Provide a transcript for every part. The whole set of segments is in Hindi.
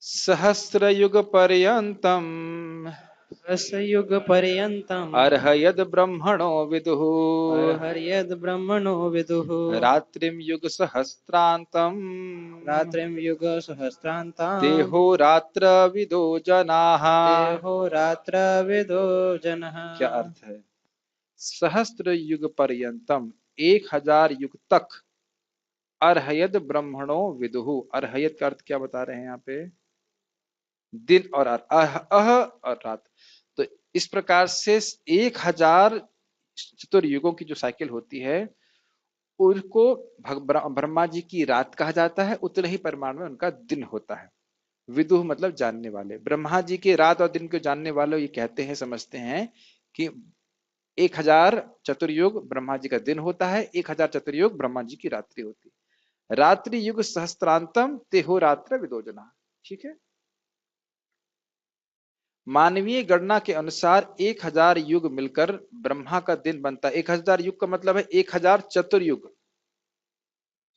सहस्रयुग पर्यंतम युग पर्यन्तम् अर्हयद ब्रह्मणो विदुः अर्हर्यद् ब्रह्मणो विदुः रात्रिम युग सहस्रांतम रात्रिं युग सहस्रान्ताम् देहो रात्र विदो जनाः। देहोरात्रविदो जनः। क्या अर्थ है? सहस्त्र युग पर्यंतम 1000 युग तक अर्हयद ब्रह्मणो विदुः। अर्हयद का अर्थ क्या बता रहे हैं यहाँ पे? दिन और रात। और रात। तो इस प्रकार से 1000 चतुर्युगों की जो साइकिल होती है उनको ब्रह्मा जी की रात कहा जाता है। उतने ही परिमाण में उनका दिन होता है। विदुः मतलब जानने वाले। ब्रह्मा जी के रात और दिन को जानने वाले ये कहते हैं, समझते हैं कि 1000 चतुर्युग ब्रह्मा जी का दिन होता है, 1000 चतुर्युग ब्रह्मा जी की रात्रि होती है। रात्रि युग सहस्त्रांतम तेहो रात्र विदोजना। ठीक है। मानवीय गणना के अनुसार 1000 युग मिलकर ब्रह्मा का दिन बनता है। 1000 युग का मतलब है 1000 चतुर्युग।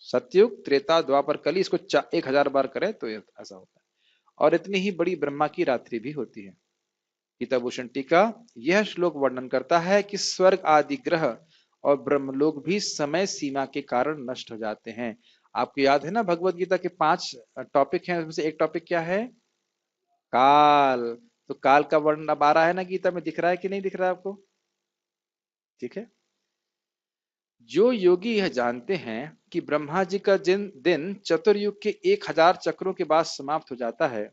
सतयुग, त्रेता, द्वापर, कली, इसको 1000 बार करें तो ऐसा होता है। और इतनी ही बड़ी ब्रह्मा की रात्रि भी होती है। गीताभूषण टीका। यह श्लोक वर्णन करता है कि स्वर्ग आदि ग्रह और ब्रह्मलोक भी समय सीमा के कारण नष्ट हो जाते हैं। आपको याद है ना, भगवत गीता के 5 टॉपिक हैं, उसमें से एक टॉपिक क्या है? काल। तो काल का वर्णन अब आ रहा है ना गीता में, दिख रहा है कि नहीं दिख रहा है आपको? ठीक है। जो योगी यह जानते हैं कि ब्रह्मा जी का दिन चतुर्युग के 1000 चक्रों के बाद समाप्त हो जाता है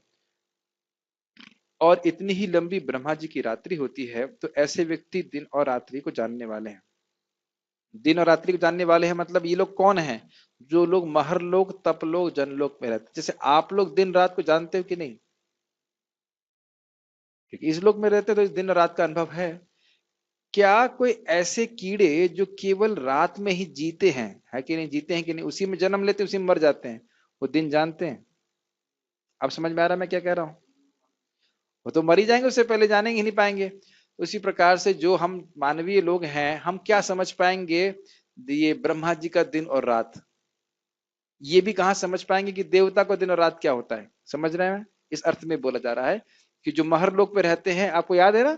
और इतनी ही लंबी ब्रह्मा जी की रात्रि होती है, तो ऐसे व्यक्ति दिन और रात्रि को जानने वाले हैं। दिन और रात्रि को जानने वाले हैं मतलब ये लोग कौन हैं? जो लोग महरलोक, तपलोक, जनलोक में रहते हैं। जैसे आप लोग दिन रात को जानते हो कि नहीं? क्योंकि इस लोक में रहते तो इस दिन और रात का अनुभव है। क्या कोई ऐसे कीड़े जो केवल रात में ही जीते हैं, है कि नहीं? जीते हैं कि नहीं? उसी में जन्म लेते हैं, उसी में मर जाते हैं, वो दिन जानते हैं? अब समझ में आ रहा है मैं क्या कह रहा हूं? वो तो मर ही जाएंगे, उससे पहले जानेंगे ही नहीं पाएंगे। उसी प्रकार से जो हम मानवीय लोग हैं, हम क्या समझ पाएंगे ये ब्रह्मा जी का दिन और रात? ये भी कहां समझ पाएंगे कि देवता को दिन और रात क्या होता है? समझ रहे हैं? इस अर्थ में बोला जा रहा है कि जो महरलोक पे रहते हैं, आपको याद है ना,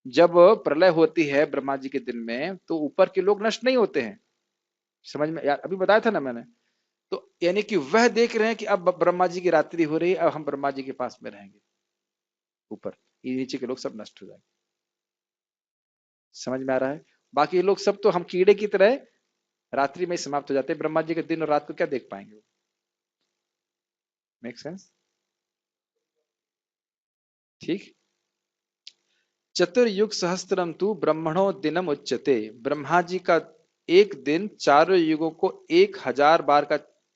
जब प्रलय होती है ब्रह्मा जी के दिन में, तो ऊपर के लोग नष्ट नहीं होते हैं। समझ में यार, अभी बताया था ना मैंने। तो यानी कि वह देख रहे हैं कि अब ब्रह्मा जी की रात्रि हो रही है, अब हम ब्रह्मा जी के पास में रहेंगे ऊपर, ये नीचे के लोग सब नष्ट हो जाएंगे। समझ में आ रहा है? बाकी ये लोग सब तो हम कीड़े की तरह रात्रि में ही समाप्त हो जाते हैं। ब्रह्मा जी के दिन और रात को क्या देख पाएंगे? Make sense? ठीक। चतुर्युग सहस्त्रम तु ब्रह्मणो दिनम उच्यते। ब्रह्मा जी का एक दिन चारों युगों को 1000 बार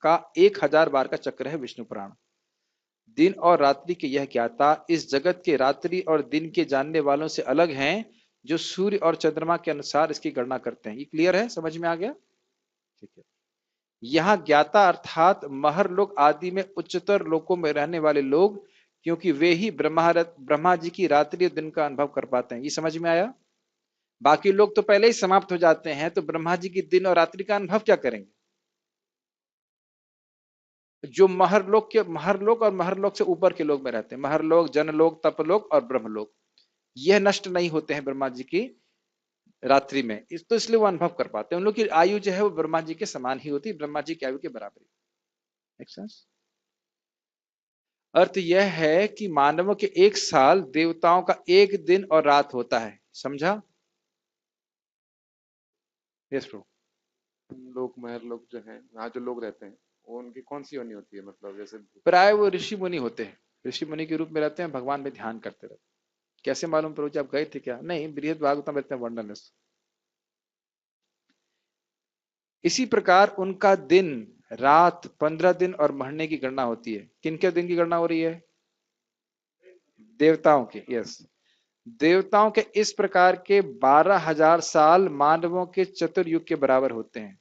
का 1000 बार का चक्र है विष्णु पुराण। दिन और रात्रि के यह ज्ञाता इस जगत के रात्रि और दिन के जानने वालों से अलग हैं, जो सूर्य और चंद्रमा के अनुसार इसकी गणना करते हैं। ये क्लियर है? समझ में आ गया? ठीक है। यहाँ ज्ञाता अर्थात महरलोक आदि में उच्चतर लोकों में रहने वाले लोग, क्योंकि वे ही ब्रह्मा जी की रात्रि और दिन का अनुभव कर पाते हैं। ये समझ में आया? बाकी लोग तो पहले ही समाप्त हो जाते हैं, तो ब्रह्मा जी की दिन और रात्रि का अनुभव क्या करेंगे? जो महरलोक और महरलोक से ऊपर के लोग में रहते हैं, महरलोक, जनलोक, तपलोक और ब्रह्मलोक, यह नष्ट नहीं होते हैं ब्रह्मा जी की रात्रि में। तो इसलिए वो अनुभव कर पाते हैं। उन लोग की आयु जो है वो ब्रह्मा जी के समान ही होती है, ब्रह्मा जी की आयु के बराबर ही। अर्थ यह है कि मानवों के एक साल देवताओं का एक दिन और रात होता है। समझा? Yes bro. लोग महर लोग जो हैं, वहाँ जो लोग रहते हैं, वो उनकी कौन सी योनि होती है? मतलब जैसे प्राय वो ऋषि मुनि होते हैं, ऋषि मुनि के रूप में रहते हैं, भगवान में ध्यान करते रहते हैं। कैसे मालूम प्रभु जी, आप गए थे क्या? नहीं, बृहद भागवतम रहते हैं वर्णन है। इसी प्रकार उनका दिन रात 15 दिन और महीने की गणना होती है। किनके दिन की गणना हो रही है? देवताओं की। यस। देवताओं के इस प्रकार के 12,000 साल मानवों के चतुर्युग के बराबर होते हैं।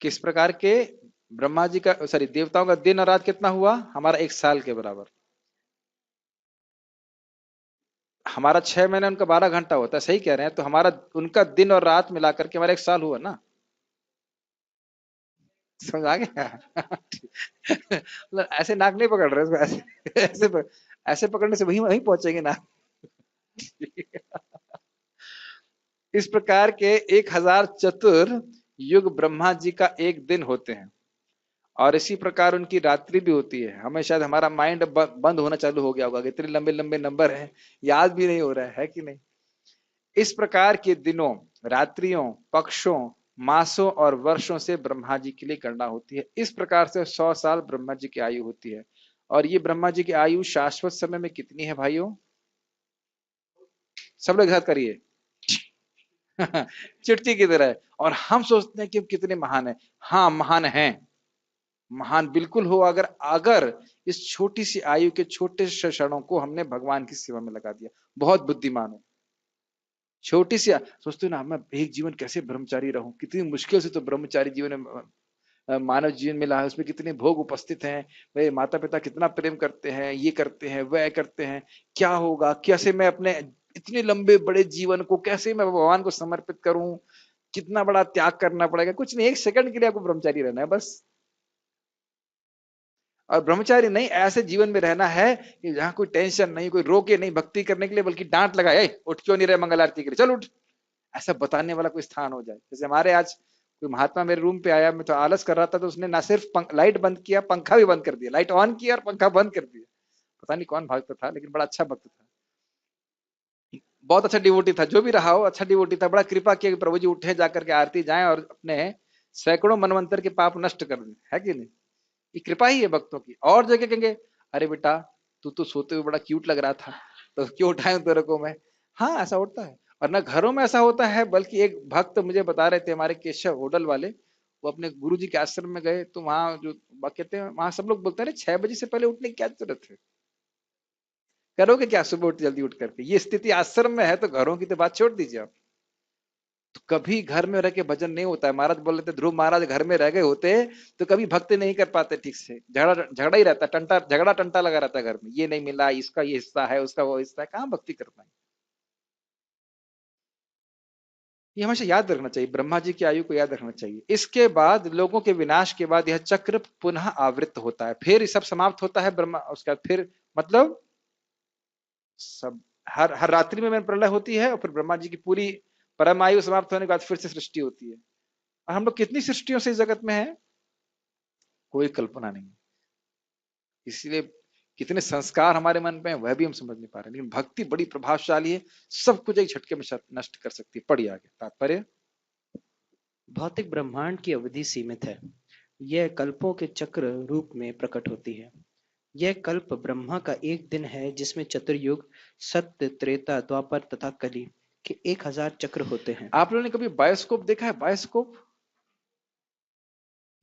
किस प्रकार के? ब्रह्मा जी का, सॉरी, देवताओं का दिन और रात कितना हुआ? हमारा एक साल के बराबर। हमारा 6 महीने, उनका 12 घंटा होता है। सही कह रहे हैं। तो हमारा उनका दिन और रात मिलाकर के हमारा एक साल हुआ ना। समझ आ गया? मतलब ऐसे नाक नहीं पकड़ रहे उसको, ऐसे पकड़ने से वहीं वहीं पहुंचेंगे नाक। इस प्रकार के 1000 चतुर युग ब्रह्मा जी का एक दिन होते हैं, और इसी प्रकार उनकी रात्रि भी होती है। हमें शायद हमारा माइंड बंद होना चालू हो गया होगा, इतने लंबे लंबे नंबर हैं, याद भी नहीं हो रहा है कि नहीं। इस प्रकार के दिनों, रात्रियों, पक्षों, मासों और वर्षों से ब्रह्मा जी के लिए गणना होती है। इस प्रकार से 100 साल ब्रह्मा जी की आयु होती है। और ये ब्रह्मा जी की आयु शाश्वत समय में कितनी है भाइयों? सब लोग याद करिए। चिट्ठी की तरह है। और हम सोचते हैं कि हम कितने महान हैं। हाँ, महान हैं, महान बिल्कुल हो, अगर अगर इस छोटी सी आयु के छोटे से क्षणों को हमने भगवान की सेवा में लगा दिया। बहुत बुद्धिमान हो। छोटी सी सोचते हो ना, मैं एक जीवन कैसे ब्रह्मचारी रहूं, कितनी मुश्किल से तो ब्रह्मचारी जीवन में मानव जीवन मिला है, उसमें कितने भोग उपस्थित हैं, वे माता पिता कितना प्रेम करते हैं, ये करते हैं, वह करते हैं, क्या होगा, कैसे मैं अपने इतने लंबे बड़े जीवन को कैसे मैं भगवान को समर्पित करूं, कितना बड़ा त्याग करना पड़ेगा। कुछ नहीं, 1 सेकंड के लिए आपको ब्रह्मचारी रहना है बस। और ब्रह्मचारी नहीं, ऐसे जीवन में रहना है कि जहां कोई टेंशन नहीं, कोई रोके नहीं भक्ति करने के लिए, बल्कि डांट लगाए, उठ क्यों नहीं रहे मंगल आरती के लिए, चल उठ, ऐसा बताने वाला कोई स्थान हो जाए। जैसे हमारे आज कोई महात्मा मेरे रूम पे आया, मैं तो आलस कर रहा था, तो उसने ना सिर्फ लाइट बंद किया, पंखा भी बंद कर दिया, लाइट ऑन किया और पंखा बंद कर दिया। पता नहीं कौन भक्त था, लेकिन बड़ा अच्छा भक्त था, बहुत अच्छा डिवोटी था, जो भी रहा हो अच्छा डिवोटी था। बड़ा कृपा किया कि प्रभु जी उठे, जाकर के आरती जाएं और अपने सैकड़ों मनवंतर के पाप नष्ट कर दें, है कि नहीं। ये कृपा ही है भक्तों की। और जगह कहेंगे अरे बेटा तू तो सोते हुए बड़ा क्यूट लग रहा था, तो क्यों उठाऊं तेरे को मैं। हाँ, ऐसा होता है। और ना घरों में ऐसा होता है, बल्कि एक भक्त मुझे बता रहे थे, हमारे केशव होटल वाले, वो अपने गुरु जी के आश्रम में गए, तो वहां जो कहते हैं, वहां सब लोग बोलते हैं 6 बजे से पहले उठने की क्या जरूरत है, करोगे क्या सुबह उठ जल्दी उठ करके। ये स्थिति आश्रम में है, तो घरों की तो बात छोड़ दीजिए आप। तो कभी घर में रह के भजन नहीं होता है। महाराज बोल रहे थे, ध्रुव महाराज घर में रह गए होते तो कभी भक्ति नहीं कर पाते ठीक से, झगड़ा झगड़ा ही रहता, टंटा झगड़ा टंटा लगा रहता है घर में, ये नहीं मिला, इसका ये हिस्सा है, उसका वो हिस्सा है, कहाँ भक्ति कर पाए। ये हमेशा याद रखना चाहिए, ब्रह्मा जी की आयु को याद रखना चाहिए। इसके बाद लोगों के विनाश के बाद यह चक्र पुनः आवृत्त होता है, फिर ये सब समाप्त होता है ब्रह्मा, उसके बाद फिर मतलब सब हर हर रात्रि में प्रलय होती है, और फिर ब्रह्मा जी की पूरी परम आयु समाप्त होने के बाद फिर से सृष्टि होती है। और हम लोग कितनी सृष्टियों से इस जगत में है, कोई कल्पना नहीं। इसलिए कितने संस्कार हमारे मन में है वह भी हम समझ नहीं पा रहे, लेकिन भक्ति बड़ी प्रभावशाली है, सब कुछ एक झटके में नष्ट कर सकती है। पढ़िए आगे तात्पर्य। भौतिक ब्रह्मांड की अवधि सीमित है, यह कल्पों के चक्र रूप में प्रकट होती है। यह कल्प ब्रह्मा का एक दिन है, जिसमें चतुर्युग, सत्य, त्रेता, द्वापर तथा कली के 1000 चक्र होते हैं। आप लोगों ने कभी बायोस्कोप देखा है? बायोस्कोप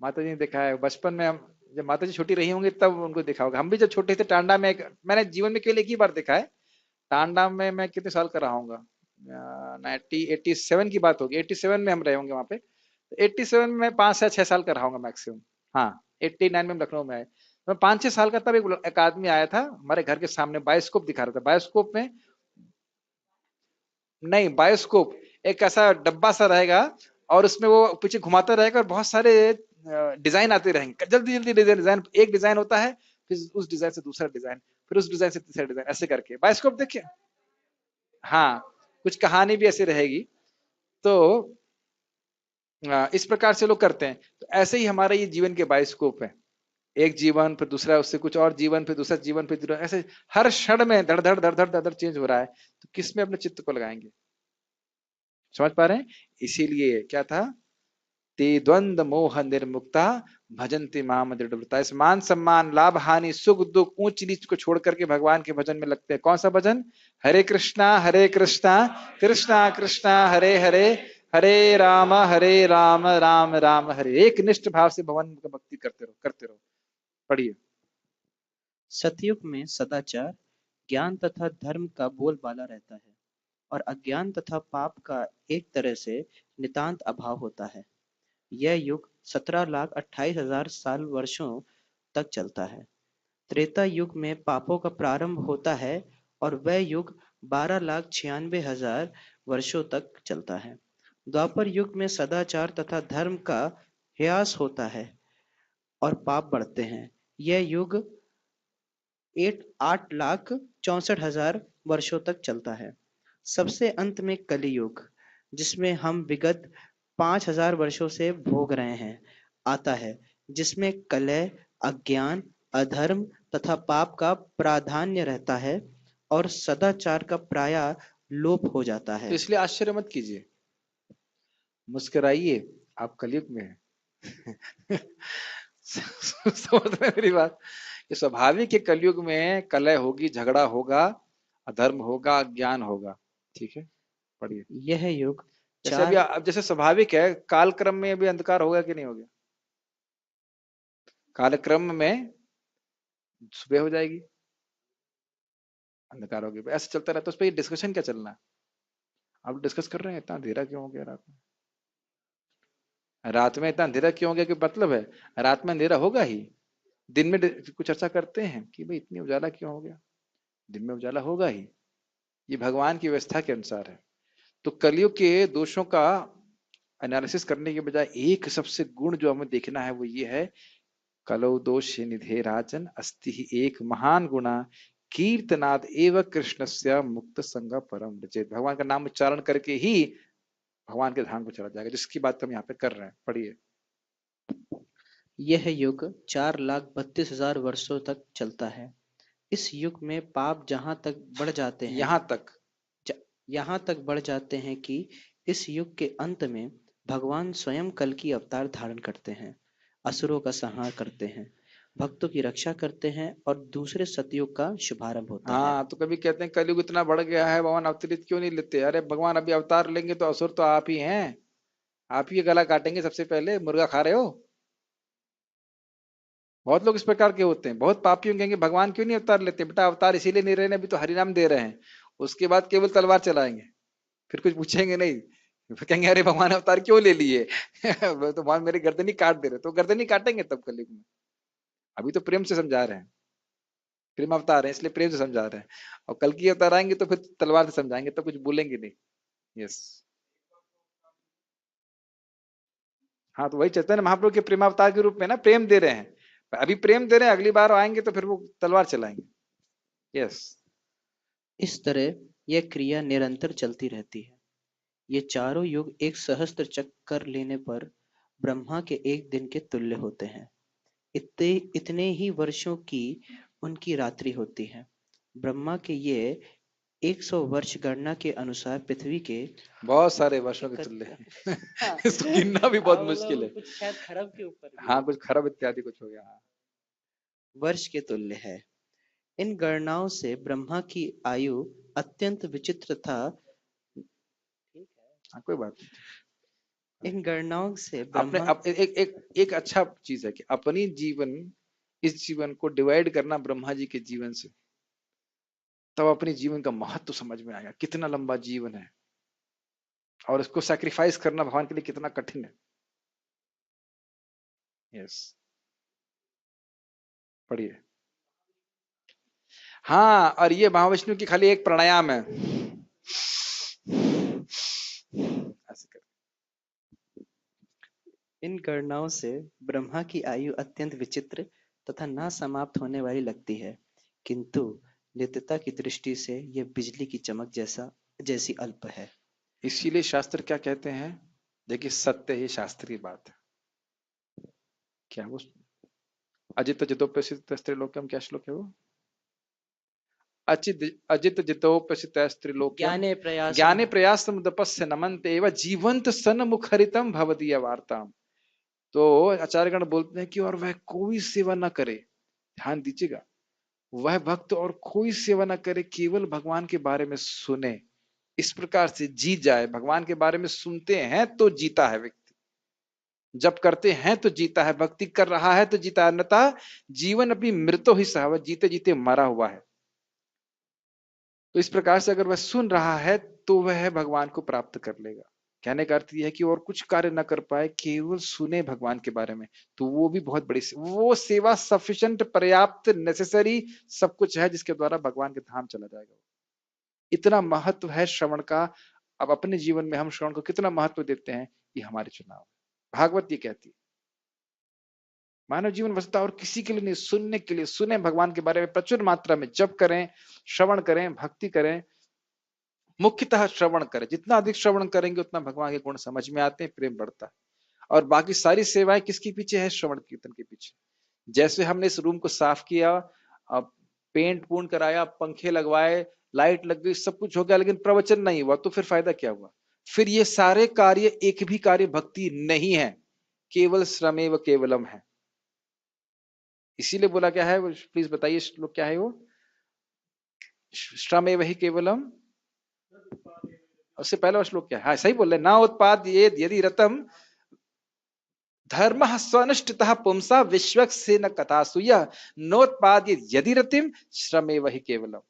माता जी ने देखा है बचपन में, हम जब माता जी छोटी रही होंगी तब उनको देखा होगा। हम भी जब छोटे थे टांडा में, मैंने जीवन में केवल एक ही बार देखा है। टांडा में मैं कितने साल का रहा हूँगा, 87 की बात होगी, 87 में हम रहे होंगे वहां पे। 87 में 5 या 6 साल का रहा हूँगा मैक्सिमम। हाँ, 89 में हम लखनऊ में आए, तो मैं 5-6 साल का, तब एक आदमी आया था हमारे घर के सामने, बायोस्कोप दिखा रहा था। बायोस्कोप में नहीं, बायोस्कोप एक ऐसा डब्बा सा रहेगा, और उसमें वो पीछे घुमाता रहेगा, और बहुत सारे डिजाइन आते रहेंगे, जल्दी जल्दी डिजाइन डिजाइन, एक डिजाइन होता है, फिर उस डिजाइन से दूसरा डिजाइन, फिर उस डिजाइन से तीसरा डिजाइन, ऐसे करके बायोस्कोप देखिए। हाँ, कुछ कहानी भी ऐसी रहेगी। तो इस प्रकार से लोग करते हैं। तो ऐसे ही हमारा ये जीवन के बायोस्कोप है, एक जीवन फिर दूसरा, उससे कुछ और जीवन, फिर दूसरा जीवन, फिर दूसरा, ऐसे हर क्षण में धड़ धड़ धड़ धड़ धड़ चेंज हो रहा है। तो किस में अपने चित्त को लगाएंगे? समझ पा रहे हैं? इसीलिए क्या था, ते द्वंद मोह निर्मुक्ता भजन्ति माम दृढ़व्रता। इस मान सम्मान, लाभ हानि, सुख दुख, ऊंच नीच को छोड़ करके भगवान के भजन में लगते हैं। कौन सा भजन? हरे कृष्णा कृष्णा कृष्णा हरे हरे, हरे राम राम राम हरे। एक निष्ठ भाव से भगवान का भक्ति करते रहो, करते रहो। पढ़िए। सतयुग में सदाचार, ज्ञान तथा धर्म का बोलबाला रहता है, और अज्ञान तथा पाप का एक तरह से नितांत अभाव होता है। यह युग 17,28,000 साल वर्षों तक चलता है। त्रेता युग में पापों का प्रारंभ होता है, और वह युग 12,96,000 वर्षों तक चलता है। द्वापर युग में सदाचार तथा धर्म का ह्रास होता है, और पाप बढ़ते हैं। यह युग 8,64,000 वर्षों तक चलता है। सबसे अंत में कली युग, जिसमें हम विगत 5,000 वर्षों से भोग रहे हैं, आता है, जिसमें कलह, अज्ञान, अधर्म तथा पाप का प्राधान्य रहता है और सदाचार का प्रायः लोप हो जाता तो है। इसलिए आश्चर्य मत कीजिए, मुस्कुराइए, आप कलयुग में हैं। समझ रहे हैं मेरी बात? ये स्वाभाविक है, कलयुग में कलह होगी, झगड़ा होगा, अधर्म होगा, अज्ञान होगा। ठीक है, पढ़िए। यह युग जैसे अभी 4 अब जैसे स्वाभाविक है, कालक्रम में अभी अंधकार होगा कि नहीं हो गया? कालक्रम में सुबह हो जाएगी, अंधकार होगी, ऐसे चलता रहता है। उस पर डिस्कशन क्या चलना है? आप डिस्कस कर रहे हैं इतना अंधेरा क्यों हो गया रात में? रात में इतना अंधेरा क्यों हो गया, कि मतलब है रात में अंधेरा होगा ही। दिन में कुछ चर्चा करते हैं कि भाई इतनी उजाला क्यों हो गया, दिन में उजाला होगा ही। ये भगवान की व्यवस्था के अनुसार है। तो कलयुग के दोषों का एनालिसिस करने के बजाय एक सबसे गुण जो हमें देखना है वो ये है, कलौ दोष निधे राजन अस्ति ही एक महान गुणा कीर्तनाद एव कृष्णस्य मुक्त संग परम रचेत। भगवान का नाम उच्चारण करके ही भगवान के धाम को चला जाएगा, जिसकी बात हम यहाँ पे कर रहे हैं। पढ़िए। यह युग 4,32,000 वर्षों तक चलता है। इस युग में पाप जहाँ तक बढ़ जाते हैं, यहाँ तक ज- यहाँ तक बढ़ जाते हैं कि इस युग के अंत में भगवान स्वयं कल की अवतार धारण करते हैं, असुरों का संहार करते हैं, भक्तों की रक्षा करते हैं और दूसरे सतयुग का शुभारंभ होता है। हाँ, तो कभी कहते हैं कलयुग इतना बढ़ गया है, भगवान अवतरित क्यों नहीं लेते? अरे भगवान अभी अवतार लेंगे तो असुर तो आप ही हैं, आप ही गला काटेंगे सबसे पहले। मुर्गा खा रहे हो? बहुत लोग इस प्रकार के होते हैं, बहुत पापियों कहेंगे भगवान क्यों नहीं अवतार लेते? बेटा अवतार इसीलिए नहीं रहे हैं, अभी तो हरिनाम दे रहे हैं, उसके बाद केवल तलवार चलाएंगे, फिर कुछ पूछेंगे नहीं। फिर कहेंगे अरे भगवान अवतार क्यों ले लिए? वो तो भगवान मेरी गर्दनी काट दे रहे, तो गर्दनी काटेंगे तब कलयुग में। अभी तो प्रेम से समझा रहे हैं, प्रेम अवतार है इसलिए प्रेम से समझा रहे हैं। और कल की अवतार आएंगे तो फिर तलवार से समझाएंगे, तो कुछ बोलेंगे नहीं। यस। हाँ, तो वही चैतन्य महाप्रभु के प्रेमावतार के रूप में ना प्रेम दे रहे हैं, अभी प्रेम दे रहे हैं, अगली बार आएंगे तो फिर वो तलवार चलाएंगे। यस। इस तरह यह क्रिया निरंतर चलती रहती है। ये चारों युग एक सहस्त्र चक्कर लेने पर ब्रह्मा के एक दिन के तुल्य होते हैं। इतने इतने ही वर्षों की उनकी रात्रि होती है। ब्रह्मा के ये 100 वर्ष गणना के अनुसार पृथ्वी के बहुत सारे वर्षों के तुल्य है। इसको गिनना भी बहुत मुश्किल है। कुछ शायद खरब के ऊपर भी हाँ, कुछ खरब इत्यादि कुछ हो गया। हाँ, वर्ष के तुल्य है। इन गणनाओं से ब्रह्मा की आयु अत्यंत विचित्र था। हाँ, कोई बात नहीं। इन गणनाओं से अपने ब्रह्मा एक अच्छा चीज है कि अपनी जीवन, इस जीवन को डिवाइड करना ब्रह्मा जी के जीवन से, तब अपने जीवन का महत्व समझ में आएगा, कितना लंबा जीवन है और इसको सैक्रिफाइस करना भगवान के लिए कितना कठिन है। यस, पढ़िए। हाँ, और ये महाविष्णु की खाली एक प्राणायाम है, ऐसे कर। इन गणनाओं से ब्रह्मा की आयु अत्यंत विचित्र तथा न समाप्त होने वाली लगती है, किंतु नित्यता की दृष्टि से यह बिजली की चमक जैसी अल्प है। इसीलिए शास्त्र क्या कहते हैं? देखिए, सत्य ही शास्त्र की बात है। क्या वो अजित जितोप्यसित स्त्रीलोक्यम, क्या श्लोक है वो? अचित अजित जितोप्यसित स्त्रीलोक्यम ज्ञाने प्रयास ज्ञाने प्रयासम तपस्य नमन्ते एवं जीवंत सन मुखरितम भवदीय वार्ताम। तो आचार्यगण बोलते हैं कि और वह कोई सेवा न करे, ध्यान दीजिएगा, वह भक्त और कोई सेवा न करे, केवल भगवान के बारे में सुने, इस प्रकार से जी जाए। भगवान के बारे में सुनते हैं तो जीता है व्यक्ति, जब करते हैं तो जीता है, भक्ति कर रहा है तो जीता है, अन्यथा जीवन अपनी मृत्यु ही सहा, जीते जीते मरा हुआ है। तो इस प्रकार से अगर वह सुन रहा है तो वह भगवान को प्राप्त कर लेगा। कहने का अर्थ यह है कि और कुछ कार्य ना कर पाए, केवल सुने भगवान के बारे में, तो वो भी बहुत बड़ी वो सेवा सफिशिएंट, पर्याप्त, नेसेसरी सब कुछ है, जिसके द्वारा भगवान के धाम चला जाएगा। इतना महत्व है श्रवण का। अब अपने जीवन में हम श्रवण को कितना महत्व देते हैं, ये हमारे चुनाव। भागवत ये कहती है, मानव जीवन वस्तुतः और किसी के लिए नहीं, सुनने के लिए। सुने भगवान के बारे में प्रचुर मात्रा में, जप करें, श्रवण करें, भक्ति करें, मुख्यतः श्रवण करें। जितना अधिक श्रवण करेंगे उतना भगवान के गुण समझ में आते हैं, प्रेम बढ़ता है। और बाकी सारी सेवाएं किसके पीछे है? श्रवण कीर्तन के पीछे। जैसे हमने इस रूम को साफ किया, अब पेंट पूर्ण कराया, पंखे लगवाए, लाइट लग गई, सब कुछ हो गया, लेकिन प्रवचन नहीं हुआ, तो फिर फायदा क्या हुआ? फिर ये सारे कार्य, एक भी कार्य भक्ति नहीं है, केवल श्रमेव केवलम है। इसीलिए बोला क्या है, प्लीज बताइए श्लोक क्या है वो? श्रमेव ही केवलम। उससे पहले श्लोक क्या है? हाँ सही बोल रहे, ना उत्पाद यदि रतम धर्म स्वनुष्ठितः पुंसा विश्वक्सेन न कथासूय नोत्पाद यदि रतिम श्रमेव ही केवलम।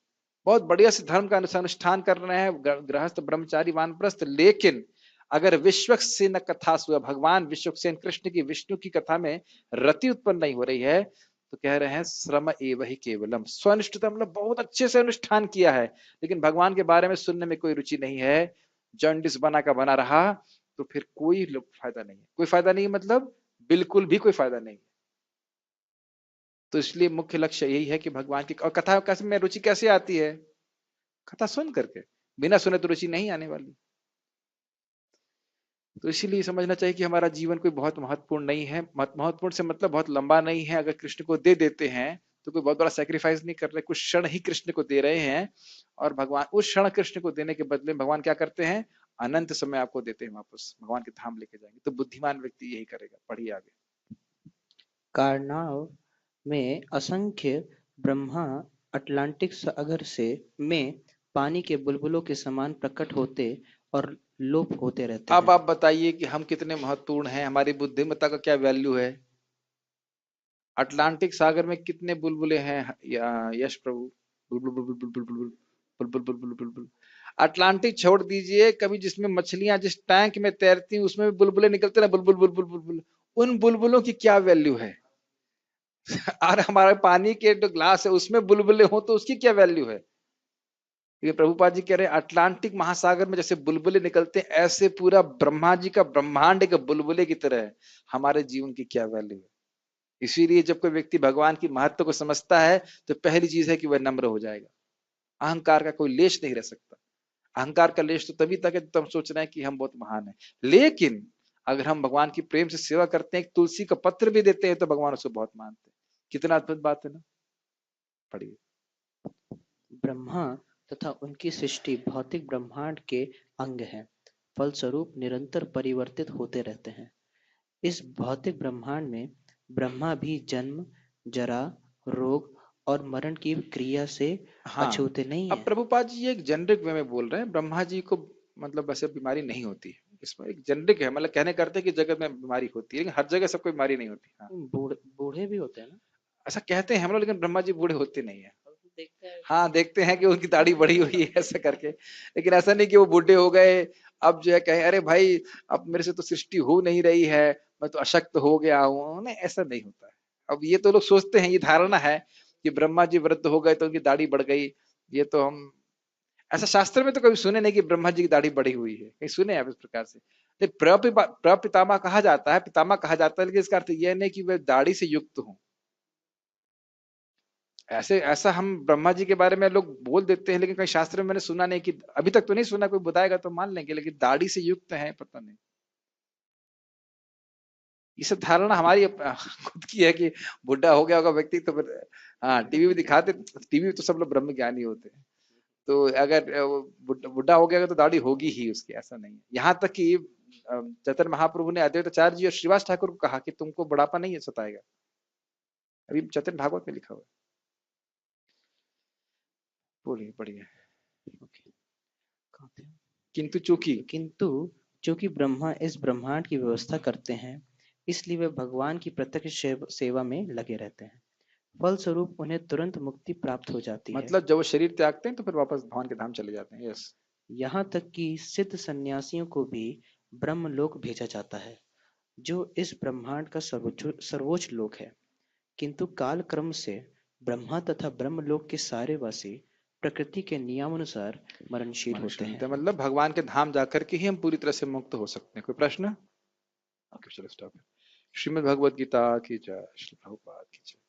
बहुत बढ़िया से धर्म का अनुष्ठान कर रहे हैं गृहस्थ, ब्रह्मचारी, वानप्रस्थ, लेकिन अगर विश्वक्सेन कथासूय, भगवान विश्वक्सेन कृष्ण की, विष्णु की कथा में रति उत्पन्न नहीं हो रही है, तो कह रहे हैं श्रम एव ही केवलम। स्वनिष्ठता मतलब बहुत अच्छे से अनुष्ठान किया है, लेकिन भगवान के बारे में सुनने में कोई रुचि नहीं है, जॉन्डिस बना का बना रहा, तो फिर कोई फायदा नहीं है। कोई फायदा नहीं मतलब बिल्कुल भी कोई फायदा नहीं। तो इसलिए मुख्य लक्ष्य यही है कि भगवान की, और कथा में रुचि कैसे आती है? कथा सुन करके, बिना सुने तो रुचि नहीं आने वाली। तो इसीलिए समझना चाहिए कि हमारा जीवन कोई बहुत महत्वपूर्ण नहीं है। महत्वपूर्ण से मतलब बहुत लंबा नहीं है। अगर कृष्ण को दे देते हैं तो कोई बहुत बड़ा सैक्रिफाइस नहीं कर रहे, कुछ क्षण ही कृष्ण को दे रहे हैं, और भगवान उस क्षण कृष्ण को देने के बदले भगवान क्या करते हैं? अनंत समय आपको देते हैं, वापस भगवान के धाम लेके जाएंगे। तो बुद्धिमान व्यक्ति यही करेगा। पढ़िए आगे। कारनाव में असंख्य ब्रह्मा अटलांटिक सागर से में पानी के बुलबुलों के समान प्रकट होते और लोप होते रहते अब हैं। आप बताइए कि हम कितने महत्वपूर्ण हैं, हमारी बुद्धिमत्ता का क्या वैल्यू है? अटलांटिक सागर में कितने बुलबुले हैं यश प्रभु? बुलबुल बुलबुल बुलबुल बुलबुल बुलबुल बुलबुल बुलबुल। अटलांटिक छोड़ दीजिए, कभी जिसमें मछलियां जिस टैंक में तैरती हैं उसमें भी बुलबुले निकलते ना, बुलबुल बुलबुल बुलबुल। उन बुलबुलों की क्या वैल्यू है? और हमारे पानी के जो ग्लास है उसमें बुलबुले हो तो उसकी क्या वैल्यू है? ये प्रभुपाद जी कह रहे हैं अटलांटिक महासागर में जैसे बुलबुले निकलते हैं, ऐसे पूरा ब्रह्मा जी का ब्रह्मांड एक बुलबुले की तरह है। हमारे जीवन की क्या वैल्यू है? इसीलिए जब कोई व्यक्ति भगवान की महत्व को समझता है तो पहली चीज है कि वह नम्र हो जाएगा। अहंकार का कोई लेश नहीं रह सकता। अहंकार का लेश तो तभी तक है जब हम सोच रहे हैं कि हम बहुत महान हैं। लेकिन अगर हम भगवान की प्रेम से सेवा करते हैं, तुलसी का पत्र भी देते हैं, तो भगवान उसको बहुत मानते हैं। कितना अद्भुत बात है ना। पढ़िए। ब्रह्मा तथा उनकी सृष्टि भौतिक ब्रह्मांड के अंग हैं, फलस्वरूप निरंतर परिवर्तित होते रहते हैं। इस भौतिक ब्रह्मांड में ब्रह्मा भी जन्म, जरा, रोग और मरण की क्रिया से हाँ, अछूते नहीं अब है। प्रभुपाद जी एक जेनरिक वे में बोल रहे हैं। ब्रह्मा जी को मतलब वैसे बीमारी नहीं होती है, इसमें एक जेनरिक है, मतलब कहने करते हैं कि जगत में बीमारी होती है, लेकिन हर जगह सबको बीमारी नहीं होती। हाँ बूढ़े बूढ़े भी होते हैं ना? ऐसा कहते हैं हम लोग, लेकिन ब्रह्मा जी बूढ़े होते नहीं है। देखते हैं। हाँ देखते हैं कि उनकी दाढ़ी बड़ी हुई है ऐसा करके, लेकिन ऐसा नहीं कि वो बूढ़े हो गए अब जो है कहें अरे भाई अब मेरे से तो सृष्टि हो नहीं रही है, मैं तो अशक्त हो गया हूँ। नहीं, ऐसा नहीं होता है। अब ये तो लोग सोचते हैं, ये धारणा है कि ब्रह्मा जी वृद्ध हो गए तो उनकी दाढ़ी बढ़ गई। ये तो हम ऐसा शास्त्र में तो कभी सुने नहीं कि ब्रह्मा जी की दाढ़ी बढ़ी हुई है, कहीं सुने आप इस प्रकार से? प्रपितामह कहा जाता है, पितामह कहा जाता है, लेकिन इसका अर्थ यह नहीं कि वे दाढ़ी से युक्त हों। ऐसे ऐसा हम ब्रह्मा जी के बारे में लोग बोल देते हैं, लेकिन कहीं शास्त्र में मैंने सुना नहीं कि, अभी तक तो नहीं सुना, कोई बताएगा तो मान लेंगे, लेकिन दाढ़ी से युक्त है पता नहीं। ये सब धारणा हमारी खुद की है कि बुढ़ा हो गया होगा व्यक्ति तो फिर, हाँ टीवी में दिखाते, टीवी में तो सब लोग ब्रह्म ज्ञानी होते हैं, तो अगर बुढ़ा हो गया तो दाढ़ी होगी ही उसकी, ऐसा नहीं है। यहाँ तक कि चैतन्य महाप्रभु ने अद्वैताचार्य जी और श्रीवास ठाकुर को कहा कि तुमको बुढ़ापा नहीं सताएगा। अभी चैतन्य भागवत में लिखा हुआ है। बोलिए बढ़िया। किंतु चूंकि ब्रह्मा इस ब्रह्मांड की व्यवस्था करते हैं, इसलिए वे भगवान की प्रत्यक्ष सेवा में लगे रहते हैं। फलस्वरूप उन्हें तुरंत मुक्ति प्राप्त हो जाती है। मतलब जब वो शरीर त्यागते हैं तो फिर वापस भगवान के धाम चले जाते हैं। यस। यहाँ तक कि सिद्ध सन्यासियों को भी ब्रह्मलोक भेजा जाता है, जो इस ब्रह्मांड का सर्वोच्च लोक है। किंतु काल क्रम से ब्रह्मा तथा ब्रह्मलोक के सारे वासी प्रकृति के नियमानुसार मरणशील होते हैं। मतलब भगवान के धाम जाकर के ही हम पूरी तरह से मुक्त हो सकते हैं। कोई प्रश्न? ओके चलो स्टॉप। श्रीमद् भगवद गीता की जय। श्री प्रभुपाद की जय।